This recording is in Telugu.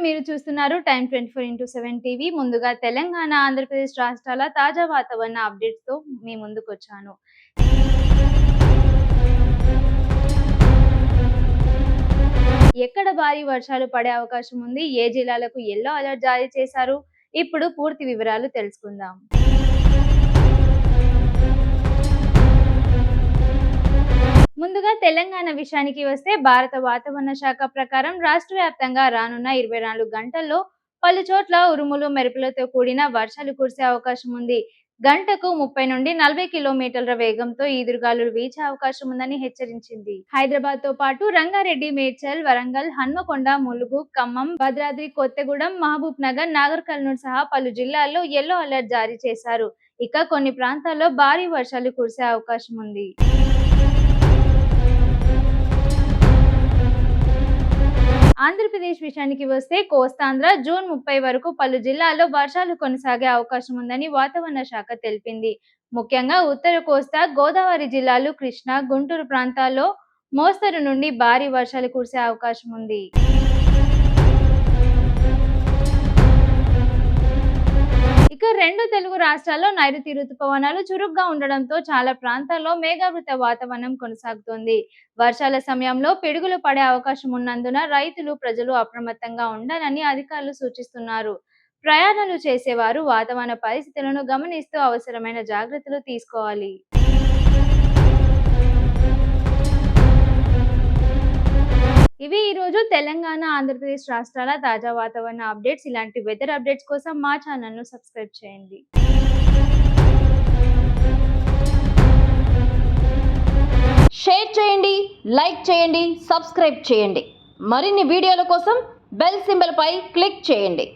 మీరు చూస్తున్నారు టైమ్ 24x7 టీవీ. ముందుగా తెలంగాణ, ఆంధ్రప్రదేశ్ రాష్ట్రాల తాజా వాతావరణ అప్డేట్స్ తో మీ ముందుకు వచ్చాను. ఎక్కడ భారీ వర్షాలు పడే అవకాశం ఉంది, ఏ జిల్లాలకు యెల్లో అలర్ట్ జారీ చేశారు, ఇప్పుడు పూర్తి వివరాలు తెలుసుకుందాం. ముందుగా తెలంగాణ విషయానికి వస్తే భారత వాతావరణ శాఖ ప్రకారం రాష్ట్ర వ్యాప్తంగా రానున్న 24 గంటల్లో పలు చోట్ల ఉరుములు మెరుపులతో కూడిన వర్షాలు కురిసే అవకాశం ఉంది. గంటకు 30 నుండి 40 కిలోమీటర్ల వేగంతో ఈదురుగాలులు వీచే అవకాశం ఉందని హెచ్చరించింది. హైదరాబాద్ తో పాటు రంగారెడ్డి, మేడ్చల్, వరంగల్, హన్మకొండ, ములుగు, ఖమ్మం, భద్రాద్రి కొత్తగూడెం, మహబూబ్ నగర్, నాగర్ కర్నూల్ సహా పలు జిల్లాల్లో యెల్లో అలర్ట్ జారీ చేశారు. ఇక కొన్ని ప్రాంతాల్లో భారీ వర్షాలు కురిసే అవకాశం ఉంది. ఆంధ్రప్రదేశ్ విషయానికి వస్తే కోస్తాంధ్ర జూన్ 30 వరకు పలు జిల్లాల్లో వర్షాలు కొనసాగే అవకాశం ఉందని వాతావరణ శాఖ తెలిపింది. ముఖ్యంగా ఉత్తర కోస్తా, గోదావరి జిల్లాలు, కృష్ణా, గుంటూరు ప్రాంతాల్లో మోస్తరు నుండి భారీ వర్షాలు కురిసే అవకాశం ఉంది. ఇక రెండు తెలుగు రాష్ట్రాల్లో నైరుతి రుతుపవనాలు చురుగ్గా ఉండడంతో చాలా ప్రాంతాల్లో మేఘావృత వాతావరణం కొనసాగుతోంది. వర్షాల సమయంలో పిడుగులు పడే అవకాశం ఉన్నందున రైతులు, ప్రజలు అప్రమత్తంగా ఉండాలని అధికారులు సూచిస్తున్నారు. ప్రయాణాలు చేసేవారు వాతావరణ పరిస్థితులను గమనిస్తూ అవసరమైన జాగ్రత్తలు తీసుకోవాలి. ఇవి ఈరోజు తెలంగాణ, ఆంధ్రప్రదేశ్ రాష్ట్రాల తాజా వాతావరణ అప్డేట్స్. ఇలాంటి వెదర్ అప్డేట్స్ కోసం మా ఛానల్ను సబ్స్క్రైబ్ చేయండి. షేర్ చేయండి, లైక్ చేయండి, సబ్స్క్రైబ్ చేయండి. మరిన్ని వీడియోల కోసం బెల్ సింబల్ పై క్లిక్ చేయండి.